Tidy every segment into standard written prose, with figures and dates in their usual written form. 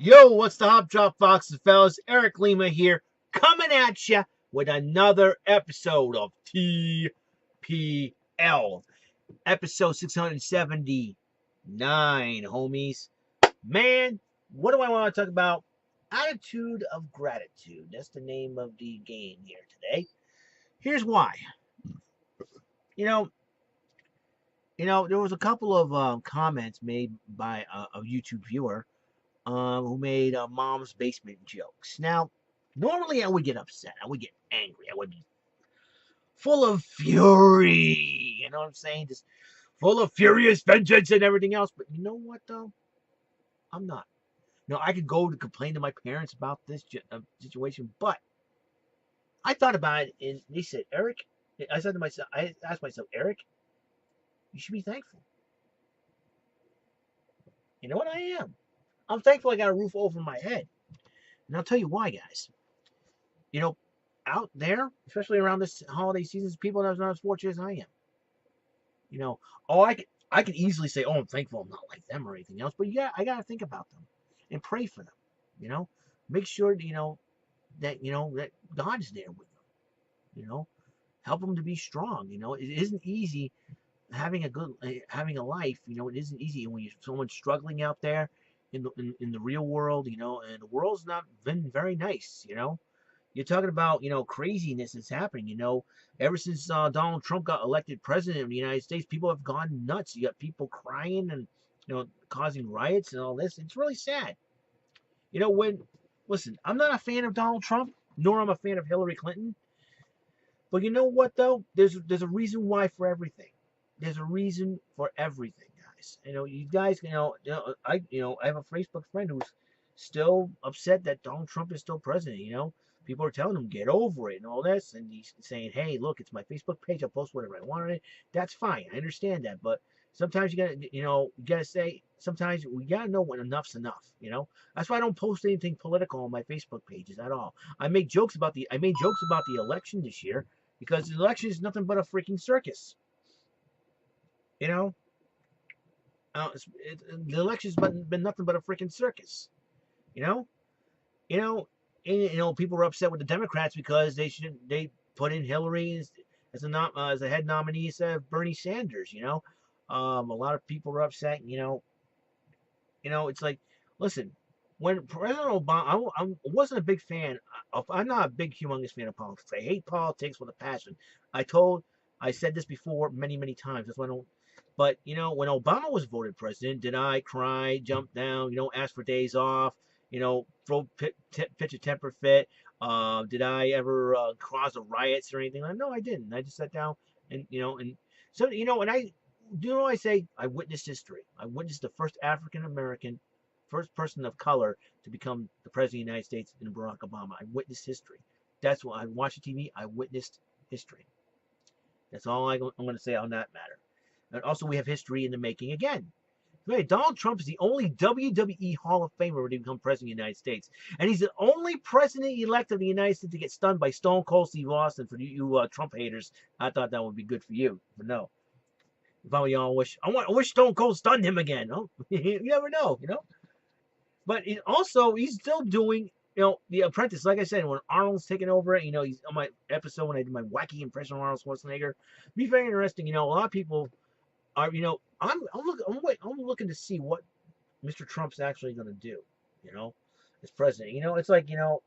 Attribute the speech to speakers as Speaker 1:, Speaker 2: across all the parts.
Speaker 1: Yo, what's the hop drop, foxes, fellas? Eric Lima here, coming at you with another episode of TPL, episode 679, homies. Man, what do I want to talk about? Attitude of gratitude. That's the name of the game here today. Here's why. You know, there was a couple of comments made by a YouTube viewer who made mom's basement jokes. Now, normally I would get upset. I would get angry. I would be full of fury. You know what I'm saying? Just full of furious vengeance and everything else. But you know what, though? I'm not. I could go to complain to my parents about this situation, but I thought about it, and they said, Eric, I said to myself, I asked myself, Eric, you should be thankful. You know what I am? I'm thankful I got a roof over my head. And I'll tell you why, guys. You know, out there, especially around this holiday season, people that are not as fortunate as I am. You know, oh, I could easily say, oh, I'm thankful I'm not like them or anything else, but I gotta think about them and pray for them. You know, make sure that God's there with them. You know, help them to be strong. It isn't easy having a life. It isn't easy when you're someone struggling out there in the real world. And the world's not been very nice. You're talking about craziness that's happening. Ever since Donald Trump got elected president of the United States, people have gone nuts. You got people crying and causing riots and all this. It's really sad. When listen, I'm not a fan of Donald Trump, nor am I a fan of Hillary Clinton. But you know what though? There's a reason why for everything. There's a reason for everything, guys. You guys, I have a Facebook friend who's still upset that Donald Trump is still president. People are telling him get over it and all this, and he's saying, "Hey, look, it's my Facebook page. I'll post whatever I want on it." That's fine. I understand that, but sometimes you gotta say. Sometimes we gotta know when enough's enough. That's why I don't post anything political on my Facebook pages at all. I made jokes about the election this year because the election is nothing but a freaking circus. You know, the election's been nothing but a freaking circus. You know, you know, people were upset with the Democrats because they put in Hillary as a head nominee instead of Bernie Sanders. A lot of people were upset. It's like, listen, when President Obama, I wasn't a big fan. I'm not a big, humongous fan of politics. I hate politics with a passion. I said this before many, many times. That's why I don't. But when Obama was voted president, did I cry, jump down, ask for days off, throw pitch a temper fit? Did I ever cause a riots or anything? No, I didn't. I just sat down and so and I I say I witnessed history. I witnessed the first African American, first person of color to become the president of the United States in Barack Obama. I witnessed history. That's why I watched the TV. I witnessed history. That's all I'm going to say on that matter. And also, we have history in the making again. Right, Donald Trump is the only WWE Hall of Famer to become president of the United States. And he's the only president-elect of the United States to get stunned by Stone Cold Steve Austin. For you Trump haters, I thought that would be good for you. But no. If I were you, I wish Stone Cold stunned him again. Oh, you never know. But he's still doing, The Apprentice. Like I said, when Arnold's taking over it, he's on my episode when I did my wacky impression of Arnold Schwarzenegger. Be very interesting. A lot of people are, I'm looking to see what Mr. Trump's actually going to do, as president. It's like, you're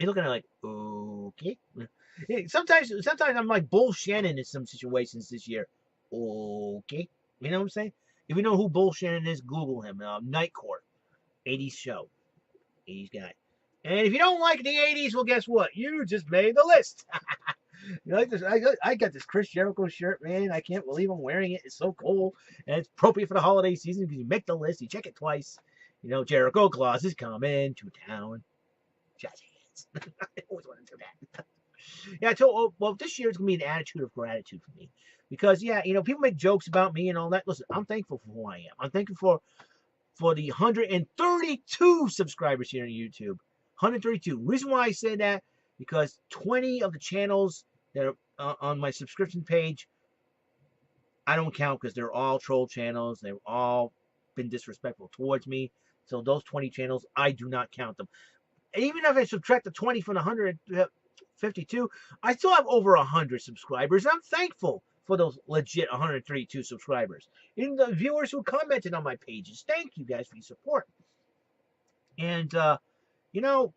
Speaker 1: looking at like, okay. Sometimes I'm like Bull Shannon in some situations this year. Okay. You know what I'm saying? If you know who Bull Shannon is, Google him. Night Court, 80s show, 80s guy. And if you don't like the 80s, well, guess what? You just made the list. Like this, I got this Chris Jericho shirt, man. I can't believe I'm wearing it. It's so cool, and it's appropriate for the holiday season because you make the list, you check it twice. Jericho Claus is coming to town. Jazz hands. I always wanted to do that. Yeah, well, this year it's gonna be an attitude of gratitude for me because people make jokes about me and all that. Listen, I'm thankful for who I am. I'm thankful for the 132 subscribers here on YouTube. 132. Reason why I say that because 20 of the channels that are on my subscription page, I don't count because they're all troll channels. They've all been disrespectful towards me. So those 20 channels, I do not count them. Even if I subtract the 20 from the 152, I still have over 100 subscribers. I'm thankful for those legit 132 subscribers. And the viewers who commented on my pages. Thank you guys for your support. And you know,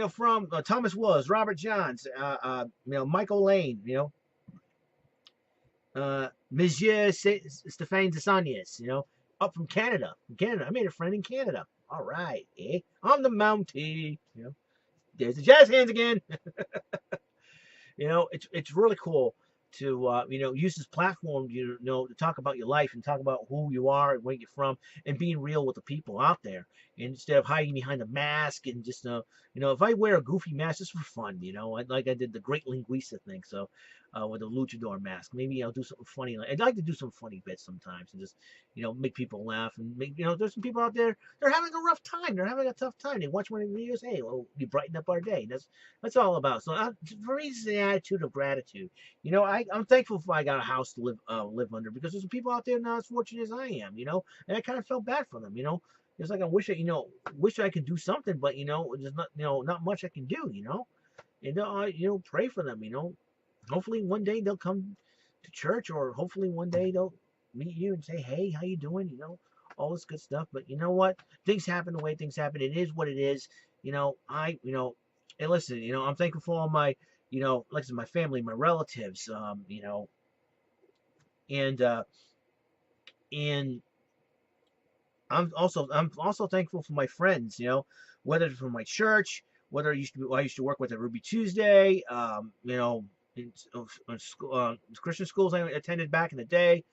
Speaker 1: from Thomas Willis, Robert Johns, Michael Lane, Monsieur Stéphane Desagnes, up from Canada. I made a friend in Canada. All right, on the Mountie, there's the jazz hands again. It's really cool to use this platform, to talk about your life and talk about who you are and where you're from and being real with the people out there instead of hiding behind a mask and just if I wear a goofy mask just for fun, like I did the Great Linguista thing, so with a luchador mask, maybe I'll do something funny. I'd like to do some funny bits sometimes and just make people laugh and make there's some people out there, they're having a rough time, they're having a tough time, they watch one of the videos, hey, well, you brighten up our day. That's all about. So for me, it's the attitude of gratitude. I'm thankful for I got a house to live under, because there's some people out there not as fortunate as I am. And I kind of felt bad for them. It's like I wish I could do something, but there's not much I can do. And pray for them. Hopefully one day they'll come to church, or hopefully one day they'll meet you and say, hey, how you doing? All this good stuff. But you know what? Things happen the way things happen. It is what it is. And listen, I'm thankful for all my, like I said, my family, my relatives, and and I'm also thankful for my friends, whether it's from my church, whether I used to work with at Ruby Tuesday, Christian schools I attended back in the day,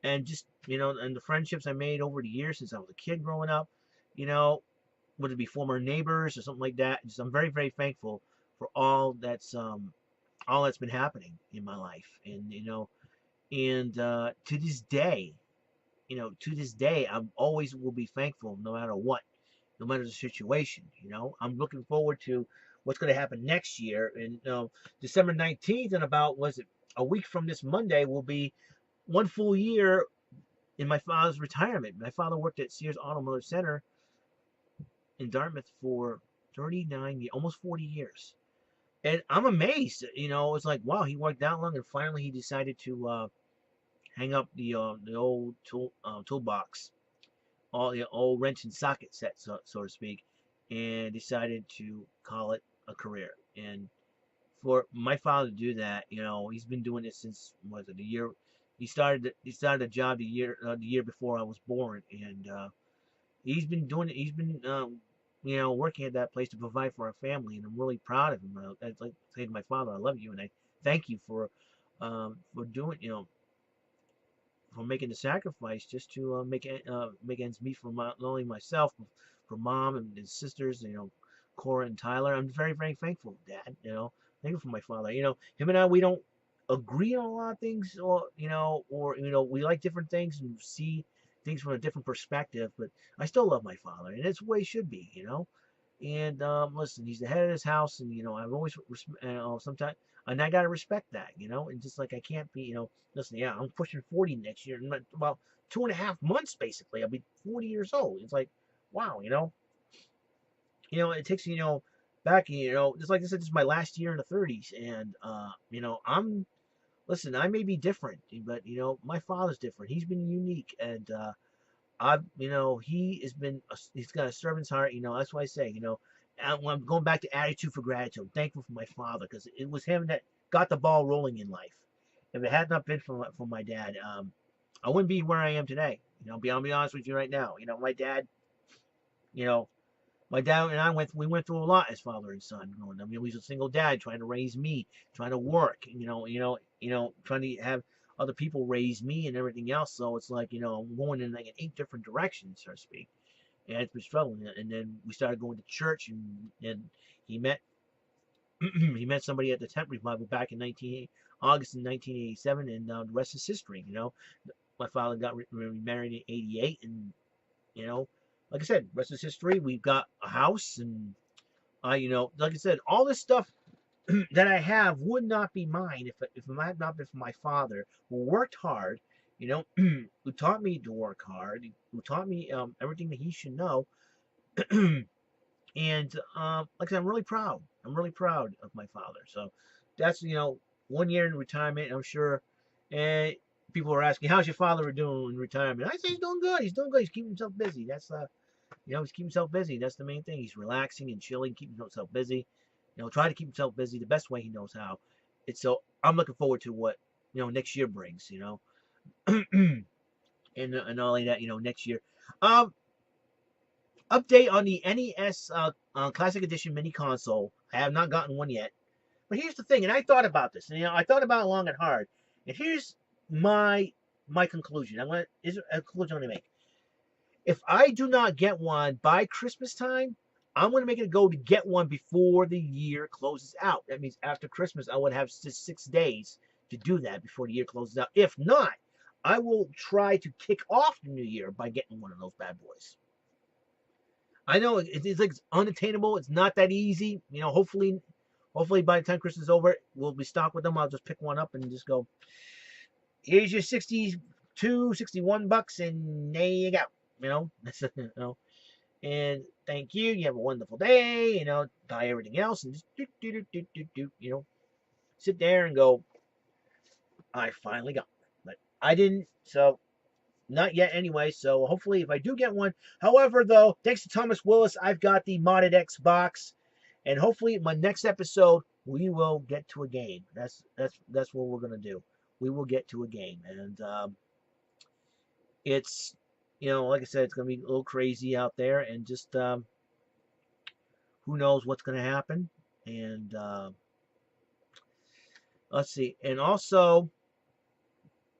Speaker 1: and just and the friendships I made over the years since I was a kid growing up, whether it be former neighbors or something like that. Just I'm very, very thankful for all that's been happening in my life, and to this day, I always will be thankful, no matter what, no matter the situation. I'm looking forward to what's going to happen next year, and December 19th, and about was it a week from this Monday, will be one full year in my father's retirement. My father worked at Sears Automotive Center in Dartmouth for 39 years, almost 40 years. And I'm amazed, it's like, wow, he worked that long, and finally he decided to hang up the old toolbox, all the old wrench and socket set, so to speak, and decided to call it a career. And for my father to do that, he's been doing this since, was it the year he started a job the year before I was born, and he's been doing it. He's been working at that place to provide for our family, and I'm really proud of him. I'd like to say to my father, I love you, and I thank you for doing, for making the sacrifice just to make ends meet for not only myself, but for mom and his sisters, Cora and Tyler. I'm very, very thankful, Dad. Thankful for my father. Him and I, we don't agree on a lot of things, or we like different things and see things from a different perspective. But I still love my father, and it's the way he should be. And listen, he's the head of this house, and I've always sometimes, and I gotta respect that, and just like I can't be, listen, yeah, I'm pushing 40 next year, in about 2.5 months, basically, I'll be 40 years old. It's like, wow, it takes back, just like I said, this is my last year in the 30s, and listen, I may be different, but my father's different. He's been unique, and he's got a servant's heart. That's why I say, and when I'm going back to attitude for gratitude, I'm thankful for my father, because it was him that got the ball rolling in life. If it had not been for my dad, I wouldn't be where I am today. I'll be honest with you right now. You know, my dad and I went through a lot as father and son. He was a single dad trying to raise me, trying to work, trying to have other people raise me and everything else. So it's like, I'm going in like 8 different directions, so to speak. And it's been struggling. And then we started going to church, and he met he met somebody at the tent revival back in August in 1987, and the rest is history. My father got remarried in '88, and like I said, rest is history. We've got a house, and like I said, all this stuff that I have would not be mine if it had not been for my father, who worked hard, you know, who taught me to work hard, who taught me everything that he should know. And like I said, I'm really proud. I'm really proud of my father. So that's 1 year in retirement. I'm sure, and people are asking, "How's your father doing in retirement?" I say he's doing good. He's doing good. He's keeping himself busy. That's he's keeping himself busy. That's the main thing. He's relaxing and chilling, keeping himself busy. Try to keep himself busy the best way he knows how. It's so I'm looking forward to what next year brings. And not only that, next year. Um, Update on the NES Classic Edition mini console. I have not gotten one yet. But here's the thing, and I thought about this, and I thought about it long and hard. And here's my conclusion. Is a conclusion I'm gonna make. If I do not get one by Christmas time, I'm gonna make it a goal to get one before the year closes out. That means after Christmas, I would have 6 days to do that before the year closes out. If not, I will try to kick off the new year by getting one of those bad boys. I know it's like it's unattainable. It's not that easy. Hopefully by the time Christmas is over, we'll be stocked with them. I'll just pick one up and just go, here's your 62, $61, and there you go. That's and thank you. You have a wonderful day. Buy everything else and just sit there and go, I finally got one. But I didn't, so not yet anyway, so hopefully if I do get one. However, though, thanks to Thomas Willis, I've got the modded Xbox, and hopefully in my next episode we will get to a game. That's what we're gonna do. We will get to a game, and it's like I said, it's gonna be a little crazy out there, and just who knows what's gonna happen. And let's see, and also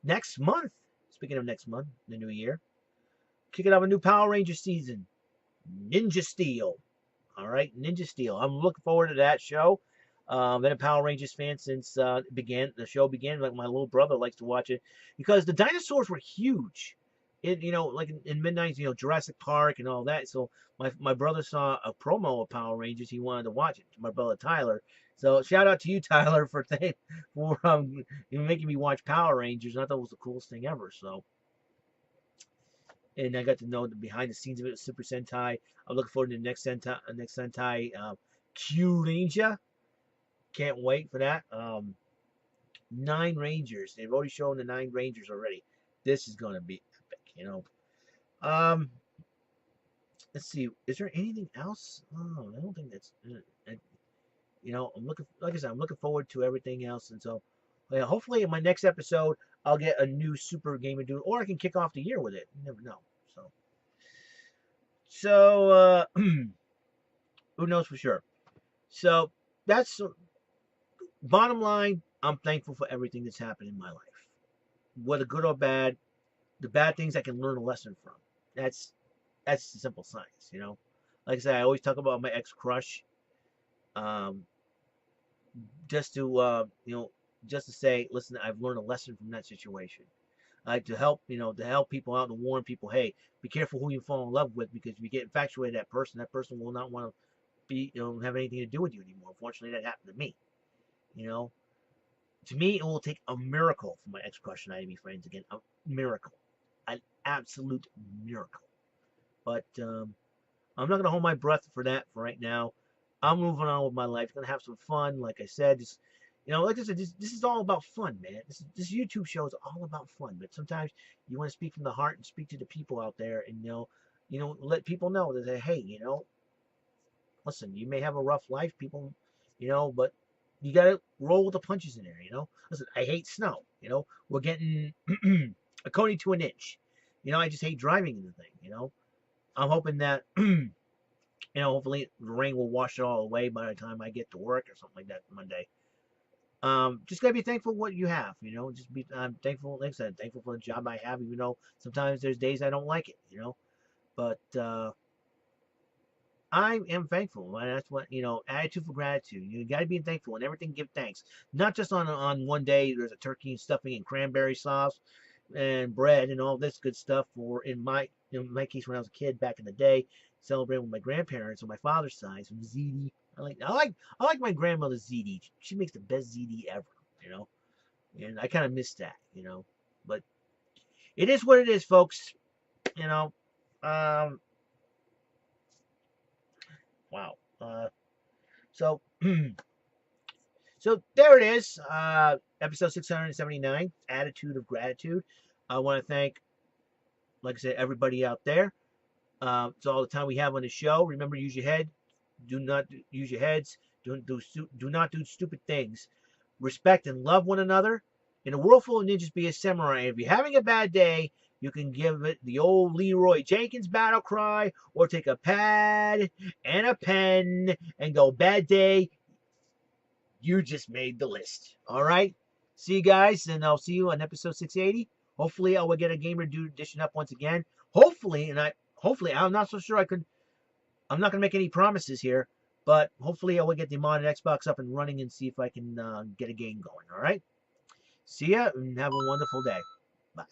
Speaker 1: next month. Speaking of next month, the new year, kicking off a new Power Ranger season, Ninja Steel. All right, Ninja Steel. I'm looking forward to that show. Been a Power Rangers fan since the show began. Like my little brother likes to watch it because the dinosaurs were huge. Like in mid-90s, Jurassic Park and all that. So my brother saw a promo of Power Rangers. He wanted to watch it. My brother Tyler. So shout out to you, Tyler, for making me watch Power Rangers. I thought it was the coolest thing ever. So. And I got to know the behind the scenes of it, Super Sentai. I'm looking forward to the next Sentai, Q Ranger. Can't wait for that. 9 Rangers. They've already shown the 9 Rangers already. This is gonna be epic, Let's see. Is there anything else? Oh, I don't think that's. I'm looking. Like I said, I'm looking forward to everything else, and so, yeah, hopefully in my next episode, I'll get a new Super Gamer Dude, or I can kick off the year with it. You never know. So who knows for sure? So that's bottom line. I'm thankful for everything that's happened in my life, whether good or bad. The bad things I can learn a lesson from. That's the simple science. Like I said, I always talk about my ex crush. Um, just to just to say, listen, I've learned a lesson from that situation. Like to help people out and warn people, hey, be careful who you fall in love with, because if you get infatuated with that person will not want to have anything to do with you anymore. Unfortunately, that happened to me. To me, it will take a miracle for my ex crush and I to be friends again. A miracle, an absolute miracle. But I'm not gonna hold my breath for that for right now. I'm moving on with my life. Gonna have some fun. Like I said, just like I said, this is all about fun, man. This YouTube show is all about fun. But sometimes you want to speak from the heart and speak to the people out there, and let people know that hey, listen, you may have a rough life, people, but you gotta roll with the punches in there. Listen, I hate snow. We're getting according to an inch. I just hate driving in the thing. I'm hoping that hopefully the rain will wash it all away by the time I get to work or something like that Monday. Just gotta be thankful for what you have, just be I'm thankful, like I said, thankful for the job I have, even though sometimes there's days I don't like it, but I am thankful. And that's what attitude for gratitude. You gotta be thankful and everything. Give thanks, not just on one day. There's a turkey and stuffing and cranberry sauce and bread and all this good stuff. Or in my case, when I was a kid back in the day, celebrating with my grandparents on my father's side, some ziti. I like my grandmother's ziti. She makes the best ziti ever, and I kind of miss that, but it is what it is, folks. You know, um, wow. So, so there it is. Episode 679, Attitude of Gratitude. I want to thank, like I said, everybody out there. It's all the time we have on the show. Remember, use your head. Do not use your heads. Do not do stupid things. Respect and love one another. In a world full of ninjas, be a samurai. If you're having a bad day, you can give it the old Leroy Jenkins battle cry, or take a pad and a pen and go, bad day, you just made the list. All right? See you guys, and I'll see you on episode 680. Hopefully, I will get a Gamer Dude edition up once again. Hopefully, I'm not so sure I'm not going to make any promises here, but hopefully I will get the modded Xbox up and running and see if I can get a game going. All right? See ya and have a wonderful day. Bye.